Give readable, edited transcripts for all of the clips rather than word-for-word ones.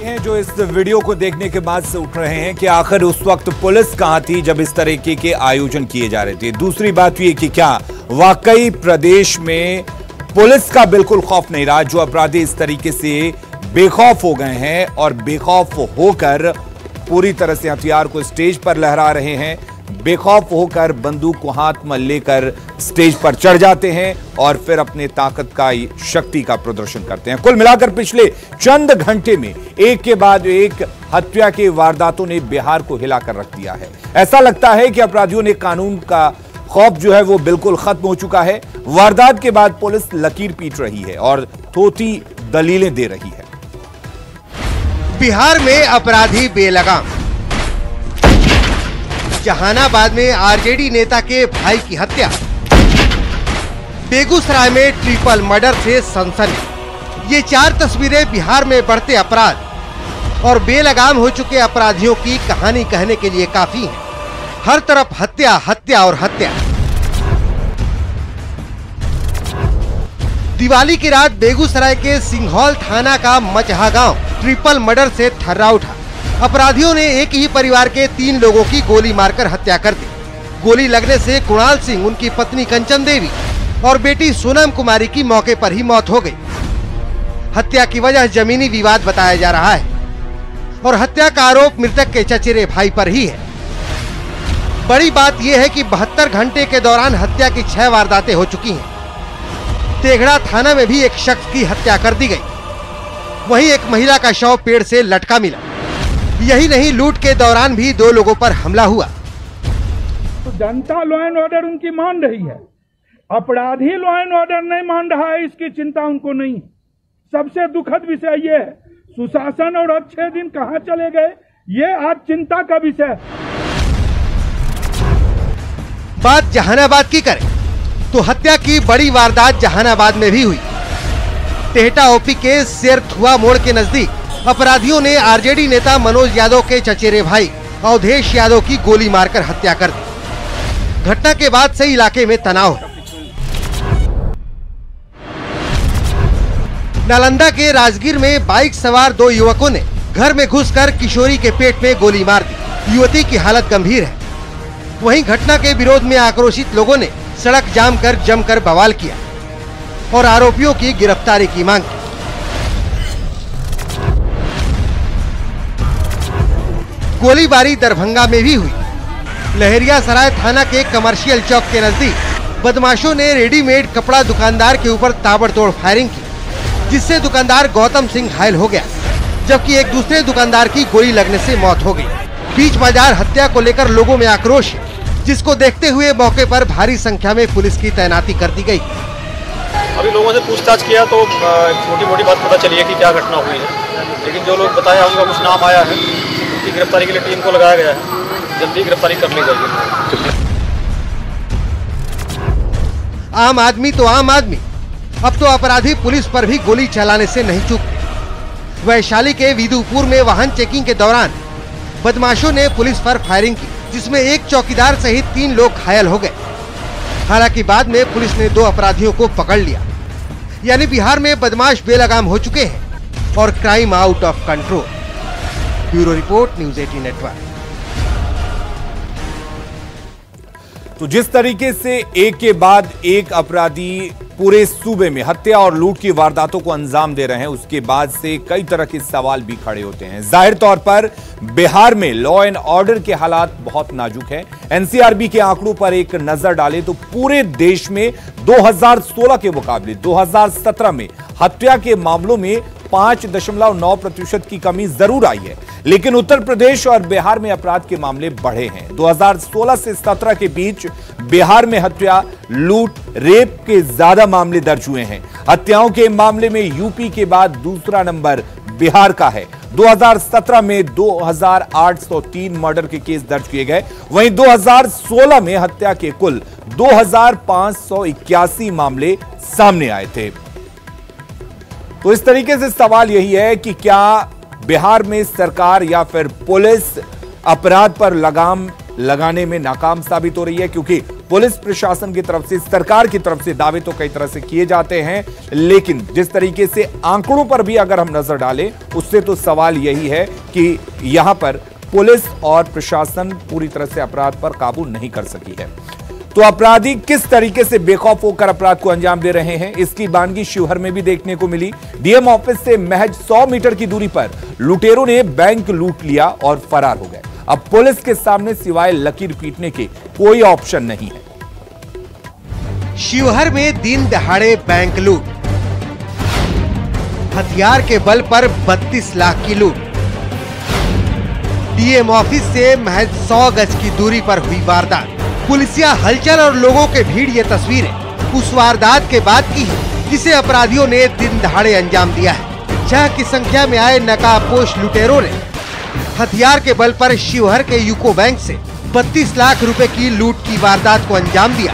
हैं जो इस वीडियो को देखने के बाद से उठ रहे हैं कि आखिर उस वक्त पुलिस कहां थी जब इस तरीके के आयोजन किए जा रहे थे। दूसरी बात ये कि क्या वाकई प्रदेश में पुलिस का बिल्कुल खौफ नहीं रहा, जो अपराधी इस तरीके से बेखौफ हो गए हैं और बेखौफ होकर पूरी तरह से हथियार को स्टेज पर लहरा रहे हैं, बेखौफ होकर बंदूक को हाथ में लेकर स्टेज पर चढ़ जाते हैं और फिर अपने ताकत का शक्ति का प्रदर्शन करते हैं। कुल मिलाकर पिछले चंद घंटे में एक के बाद एक हत्या के वारदातों ने बिहार को हिलाकर रख दिया है। ऐसा लगता है कि अपराधियों ने कानून का खौफ जो है वो बिल्कुल खत्म हो चुका है। वारदात के बाद पुलिस लकीर पीट रही है और थोथी दलीलें दे रही है। बिहार में अपराधी बेलगाम। जहानाबाद में आरजेडी नेता के भाई की हत्या। बेगूसराय में ट्रिपल मर्डर से सनसनी। ये चार तस्वीरें बिहार में बढ़ते अपराध और बेलगाम हो चुके अपराधियों की कहानी कहने के लिए काफी है। हर तरफ हत्या, हत्या और हत्या। दिवाली की रात बेगूसराय के सिंघौल थाना का मचहा गांव ट्रिपल मर्डर से थर्रा उठा। अपराधियों ने एक ही परिवार के 3 लोगों की गोली मारकर हत्या कर दी। गोली लगने से कुणाल सिंह, उनकी पत्नी कंचन देवी और बेटी सोनम कुमारी की मौके पर ही मौत हो गई। हत्या की वजह जमीनी विवाद बताया जा रहा है और हत्या का आरोप मृतक के चचेरे भाई पर ही है। बड़ी बात यह है कि 72 घंटे के दौरान हत्या की 6 वारदातें हो चुकी हैं। तेघड़ा थाना में भी एक शख्स की हत्या कर दी गई। वहीं एक महिला का शव पेड़ से लटका मिला। यही नहीं, लूट के दौरान भी 2 लोगों पर हमला हुआ। तो जनता लॉ एंड ऑर्डर उनकी मान रही है, अपराधी लॉ एंड ऑर्डर नहीं मान रहा है, इसकी चिंता उनको नहीं। सबसे दुखद विषय ये है, सुशासन और अच्छे दिन कहां चले गए, ये आज चिंता का विषय। बात जहानाबाद की करें तो हत्या की बड़ी वारदात जहानाबाद में भी हुई। टेहटा ओपी के शेरथुआ मोड़ के नजदीक अपराधियों ने आरजेडी नेता मनोज यादव के चचेरे भाई अवधेश यादव की गोली मारकर हत्या कर दी। घटना के बाद से इलाके में तनाव है। नालंदा के राजगीर में बाइक सवार 2 युवकों ने घर में घुसकर किशोरी के पेट में गोली मार दी। युवती की हालत गंभीर है। वहीं घटना के विरोध में आक्रोशित लोगों ने सड़क जाम कर जमकर बवाल किया और आरोपियों की गिरफ्तारी की मांग की। गोलीबारी दरभंगा में भी हुई। लहरियासराय थाना के कमर्शियल चौक के नजदीक बदमाशों ने रेडीमेड कपड़ा दुकानदार के ऊपर ताबड़तोड़ फायरिंग की, जिससे दुकानदार गौतम सिंह घायल हो गया, जबकि एक दूसरे दुकानदार की गोली लगने से मौत हो गई। बीच बाजार हत्या को लेकर लोगों में आक्रोश है, जिसको देखते हुए मौके पर भारी संख्या में पुलिस की तैनाती कर दी गई। अभी लोगों से पूछताछ किया तो छोटी मोटी बात पता चली है कि क्या घटना हुई है, लेकिन जो लोग बताया उनका कुछ नाम आया है। उनकी गिरफ्तारी के लिए टीम को लगाया गया है, जल्दी गिरफ्तारी कर ली जाएगी। आम आदमी तो आम आदमी, अब तो अपराधी पुलिस पर भी गोली चलाने से नहीं चूकते। वैशाली के विदुपुर में वाहन चेकिंग के दौरान बदमाशों ने पुलिस पर फायरिंग की, जिसमें एक चौकीदार सहित 3 लोग घायल हो गए। हालांकि बाद में पुलिस ने 2 अपराधियों को पकड़ लिया। यानी बिहार में बदमाश बेलगाम हो चुके हैं और crime out of control. Bureau report, news 18 network. तो जिस तरीके से एक के बाद एक अपराधी पूरे सूबे में हत्या और लूट की वारदातों को अंजाम दे रहे हैं, उसके बाद से कई तरह के सवाल भी खड़े होते हैं। जाहिर तौर पर बिहार में लॉ एंड ऑर्डर के हालात बहुत नाजुक हैं। एनसीआरबी के आंकड़ों पर एक नजर डालें तो पूरे देश में 2016 के मुकाबले 2017 में हत्या के मामलों में 5.9% की कमी जरूर आई है, लेकिन उत्तर प्रदेश और बिहार में अपराध के मामले बढ़े हैं। 2016 से 17 के बीच बिहार में हत्या, लूट, रेप के ज्यादा मामले दर्ज हुए हैं। हत्याओं के मामले में यूपी के बाद दूसरा नंबर बिहार का है। 2017 में 2803 मर्डर के केस दर्ज किए गए, वहीं 2016 में हत्या के कुल 2581 मामले सामने आए थे। तो इस तरीके से सवाल यही है कि क्या बिहार में सरकार या फिर पुलिस अपराध पर लगाम लगाने में नाकाम साबित हो रही है, क्योंकि पुलिस प्रशासन की तरफ से, सरकार की तरफ से दावे तो कई तरह से किए जाते हैं, लेकिन जिस तरीके से आंकड़ों पर भी अगर हम नजर डालें, उससे तो सवाल यही है कि यहां पर पुलिस और प्रशासन पूरी तरह से अपराध पर काबू नहीं कर सकी है। तो अपराधी किस तरीके से बेखौफ होकर अपराध को अंजाम दे रहे हैं, इसकी बानगी शिवहर में भी देखने को मिली। डीएम ऑफिस से महज 100 मीटर की दूरी पर लुटेरों ने बैंक लूट लिया और फरार हो गए। अब पुलिस के सामने सिवाय लकीर पीटने के कोई ऑप्शन नहीं है। शिवहर में दिन दहाड़े बैंक लूट, हथियार के बल पर 32 लाख की लूट। डीएम ऑफिस से महज 100 गज की दूरी पर हुई वारदात। पुलिसिया हलचल और लोगों के भीड़ ये तस्वीरें उस वारदात के बाद की है जिसे अपराधियों ने दिन दहाड़े अंजाम दिया है। 6 की संख्या में आए नकाबपोश लुटेरों ने हथियार के बल पर शिवहर के यूको बैंक से 32 लाख रुपए की लूट की वारदात को अंजाम दिया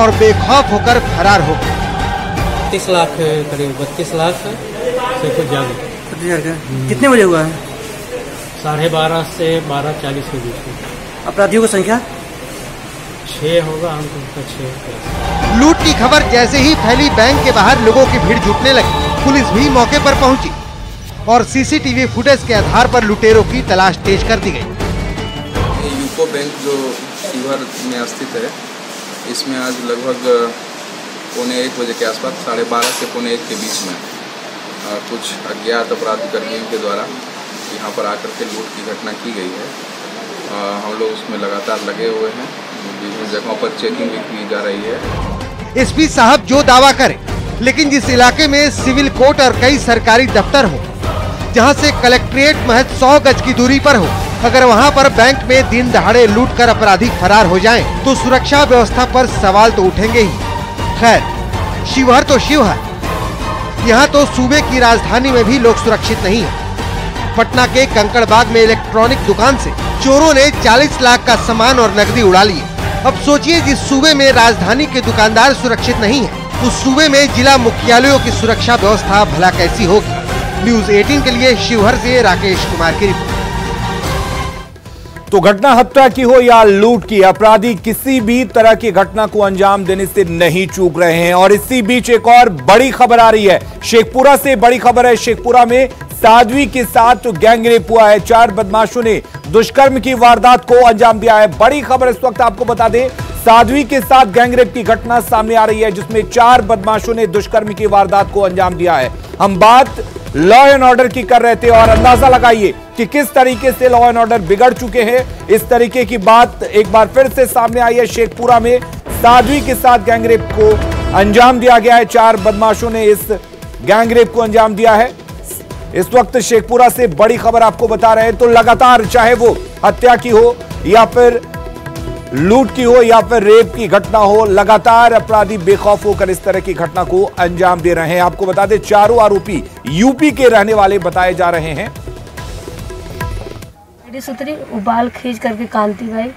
और बेखौफ होकर फरार हो गए। 32 लाख करीब 32 लाख से कुछ ज्यादा। कितने बजे हुआ है? 12:30 से 12:40 के बीच में। अपराधियों की संख्या 6 होगा, हमको 6। लूट की खबर जैसे ही फैली, बैंक के बाहर लोगों की भीड़ जुटने लगी। पुलिस भी मौके पर पहुंची और सीसीटीवी फुटेज के आधार पर लुटेरों की तलाश तेज कर दी गई। यूको बैंक जो शिवहर में स्थित है, इसमें आज लगभग 1:15 बजे के आसपास, 12:30 से 1:15 के बीच में कुछ अज्ञात अपराधी कर्मियों के द्वारा यहाँ पर आकर के लूट की घटना की गई है। हम लोग उसमें लगातार लगे हुए हैं, विभिन्न जगहों पर चेकिंग भी की जा रही है। एसपी साहब जो दावा करें, लेकिन जिस इलाके में सिविल कोर्ट और कई सरकारी दफ्तर हो, जहां से कलेक्ट्रेट महज 100 गज की दूरी पर हो, अगर वहां पर बैंक में दिन दहाड़े लूट कर अपराधी फरार हो जाएं, तो सुरक्षा व्यवस्था पर सवाल तो उठेंगे ही। खैर, शिवहर तो शिवहर, यहाँ तो सूबे की राजधानी में भी लोग सुरक्षित नहीं है। पटना के कंकड़बाग में इलेक्ट्रॉनिक दुकान से चोरों ने 40 लाख का सामान और नकदी उड़ा लिए। अब सोचिए, जिस सूबे में राजधानी के दुकानदार सुरक्षित नहीं है, उस सूबे में जिला मुख्यालयों की सुरक्षा व्यवस्था भला कैसी होगी। न्यूज़ 18 के लिए शिवहर से राकेश कुमार की रिपोर्ट। तो घटना हत्या की हो या लूट की, अपराधी किसी भी तरह की घटना को अंजाम देने से नहीं चूक रहे हैं। और इसी बीच एक और बड़ी खबर आ रही है, शेखपुरा से बड़ी खबर है। शेखपुरा में साध्वी के साथ गैंगरेप हुआ है। 4 बदमाशों ने दुष्कर्म की वारदात को अंजाम दिया है। बड़ी खबर इस वक्त आपको बता दें, साध्वी के साथ गैंगरेप की घटना सामने आ रही है, जिसमें 4 बदमाशों ने दुष्कर्म की वारदात को अंजाम दिया है। हम बात लॉ एंड ऑर्डर की कर रहे थे और अंदाजा लगाइए कि किस तरीके से लॉ एंड ऑर्डर बिगड़ चुके हैं। इस तरीके की बात एक बार फिर से सामने आई है। शेखपुरा में साध्वी के साथ गैंगरेप को अंजाम दिया गया है। 4 बदमाशों ने इस गैंगरेप को अंजाम दिया है। इस वक्त शेखपुरा से बड़ी खबर आपको बता रहे हैं। तो लगातार, चाहे वो हत्या की हो या फिर लूट की हो या फिर रेप की घटना हो, लगातार अपराधी बेखौफ होकर इस तरह की घटना को अंजाम दे रहे हैं। आपको बता दें, चारों आरोपी यूपी के रहने वाले बताए जा रहे हैं। सुतरी बाल खींच करके, कांति भाई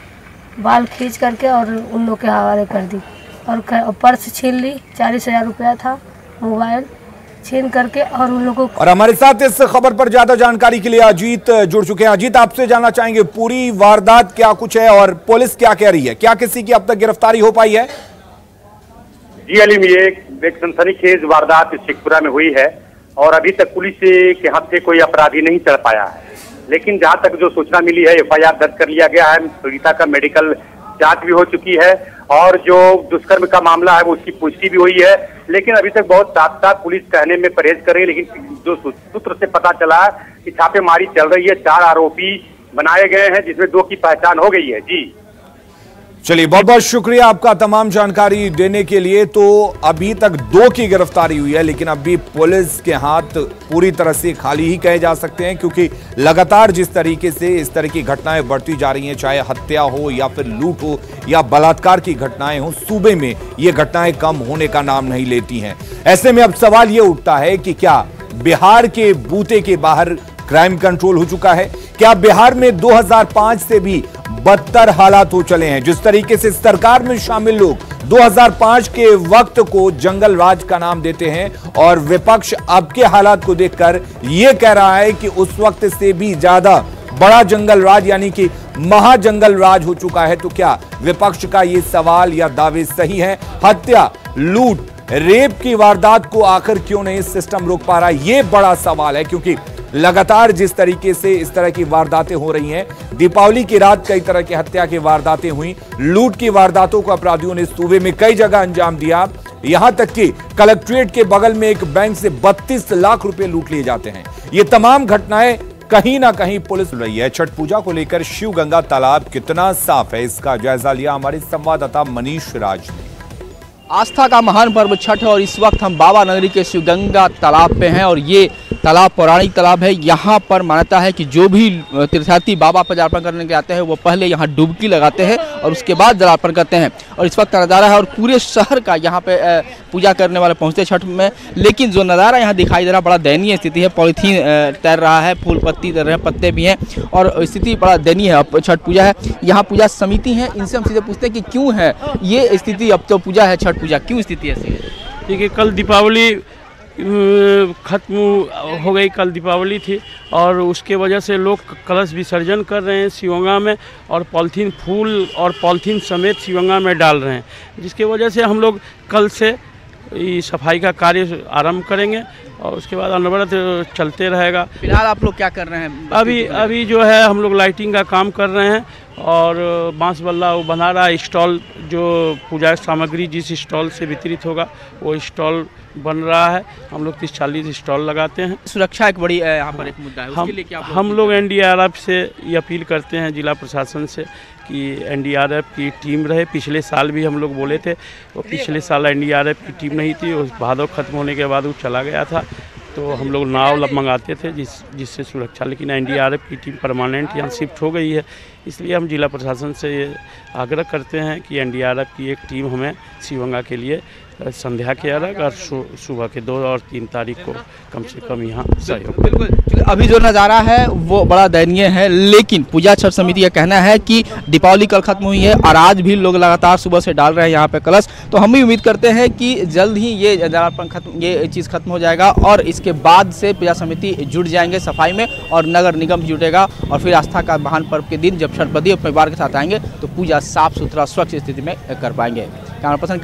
बाल खींच करके और उन लोग के हवाले कर दी और पर्स छीन ली। 40,000 रुपया था, मोबाइल छीन करके और उन लोगों को। और हमारे साथ इस खबर पर ज्यादा जानकारी के लिए अजीत जुड़ चुके हैं। अजीत, आपसे जानना चाहेंगे पूरी वारदात क्या कुछ है और पुलिस क्या कह रही है, क्या किसी की अब तक गिरफ्तारी हो पाई है? जी अलीम, ये एक सनसनीखेज वारदात शेखपुरा में हुई है और अभी तक पुलिस के हाथ से कोई अपराधी नहीं चढ़ पाया है। लेकिन जहां तक जो सूचना मिली है, FIR दर्ज कर लिया गया है। पीड़िता का मेडिकल जांच भी हो चुकी है और जो दुष्कर्म का मामला है वो उसकी पुष्टि भी हुई है। लेकिन अभी तक बहुत साफ साफ पुलिस कहने में परहेज कर रही है। लेकिन जो सूत्र से पता चला कि छापेमारी चल रही है, 4 आरोपी बनाए गए हैं, जिसमें 2 की पहचान हो गई है। जी चलिए, बहुत बहुत शुक्रिया आपका तमाम जानकारी देने के लिए। तो अभी तक 2 की गिरफ्तारी हुई है, लेकिन अभी पुलिस के हाथ पूरी तरह से खाली ही कहे जा सकते हैं, क्योंकि लगातार जिस तरीके से इस तरह की घटनाएं बढ़ती जा रही हैं, चाहे हत्या हो या फिर लूट हो या बलात्कार की घटनाएं हो, सूबे में ये घटनाएं कम होने का नाम नहीं लेती हैं। ऐसे में अब सवाल ये उठता है कि क्या बिहार के बूते के बाहर क्राइम कंट्रोल हो चुका है? क्या बिहार में 2005 से भी बदतर हालात हो चले हैं? जिस तरीके से सरकार में शामिल लोग 2005 के वक्त को जंगल राज का नाम देते हैं और विपक्ष अब के हालात को देखकर यह कह रहा है कि उस वक्त से भी ज्यादा बड़ा जंगल राज यानी कि महाजंगल राज हो चुका है। तो क्या विपक्ष का ये सवाल या दावे सही है? हत्या, लूट, रेप की वारदात को आखिर क्यों नहीं सिस्टम रोक पा रहा? यह बड़ा सवाल है, क्योंकि लगातार जिस तरीके से इस तरह की वारदातें हो रही हैं, दीपावली की रात कई तरह की हत्या की वारदातें हुई, लूट की वारदातों को अपराधियों ने सूबे में कई जगह अंजाम दिया। यहां तक कि कलेक्ट्रेट के बगल में एक बैंक से 32 लाख रुपए लूट लिए जाते हैं। ये तमाम घटनाएं कहीं ना कहीं पुलिस रही है। छठ पूजा को लेकर शिवगंगा तालाब कितना साफ है, इसका जायजा लिया हमारे संवाददाता मनीष राज ने। आस्था का महान पर्व छठ और इस वक्त हम बाबा नगरी के शिवगंगा तालाब पे हैं और ये तालाब पौराणिक तालाब है। यहाँ पर मान्यता है कि जो भी तीर्थयात्री बाबा पर जलार्पण करने के आते हैं वो पहले यहाँ डुबकी लगाते हैं और उसके बाद जलार्पण करते हैं। और इस वक्त का नज़ारा है और पूरे शहर का यहाँ पे पूजा करने वाले पहुँचते छठ में, लेकिन जो नज़ारा यहाँ दिखाई दे रहा बड़ा दयनीय स्थिति है। पॉलीथीन तैर रहा है, फूल पत्ती तैर रहे हैं, पत्ते भी हैं और स्थिति बड़ा दयनीय है। अब छठ पूजा है, यहाँ पूजा समिति है, इनसे हम सीधे पूछते हैं कि क्यों है ये स्थिति। अब तो पूजा है छठ पूजा, क्यों स्थिति ऐसी है? देखिए, कल दीपावली खत्म हो गई, कल दीपावली थी और उसके वजह से लोग कलश विसर्जन कर रहे हैं शिवगंगा में और पॉलीथीन फूल और पॉलीथीन समेत शिवगंगा में डाल रहे हैं, जिसके वजह से हम लोग कल से सफाई का कार्य आरंभ करेंगे और उसके बाद अनवरत चलते रहेगा। फिलहाल आप लोग क्या कर रहे हैं? अभी जो है हम लोग लाइटिंग का काम कर रहे हैं और बांस बल्ला वो बना रहा है। स्टॉल जो पूजा सामग्री जिस स्टॉल से वितरित होगा वो स्टॉल बन रहा है। हम लोग 30-40 स्टॉल लगाते हैं। सुरक्षा एक बड़ी यहाँ पर एक मुद्दा है, उसके लिए क्या हम लोग एनडीआरएफ से ये अपील करते हैं जिला प्रशासन से कि एनडीआरएफ की टीम रहे। पिछले साल भी हम लोग बोले थे, वो पिछले साल एनडीआरएफ की टीम नहीं थी, उस भादव खत्म होने के बाद वो चला गया था, तो हम लोग नाव मंगाते थे जिससे सुरक्षा, लेकिन एनडीआरएफ की टीम परमानेंट यहाँ शिफ्ट हो गई है। इसलिए हम जिला प्रशासन से ये आग्रह करते हैं कि एनडीआरएफ की एक टीम हमें शिवगंगा के लिए संध्या के अर्घ और सुबह के 2 और 3 तारीख को कम से कम यहाँ सहयोग। बिल्कुल, अभी जो नज़ारा है वो बड़ा दयनीय है, लेकिन पूजा छठ समिति का कहना है कि दीपावली कल खत्म हुई है और आज भी लोग लगातार सुबह से डाल रहे हैं यहाँ पे कलश। तो हम भी उम्मीद करते हैं कि जल्द ही ये ये चीज़ खत्म हो जाएगा और इसके बाद से पूजा समिति जुट जाएंगे सफाई में और नगर निगम जुटेगा और फिर आस्था का महान पर्व के दिन जब छठपति परिवार के साथ आएंगे तो पूजा साफ सुथरा स्वच्छ स्थिति में कर पाएंगे। Camera person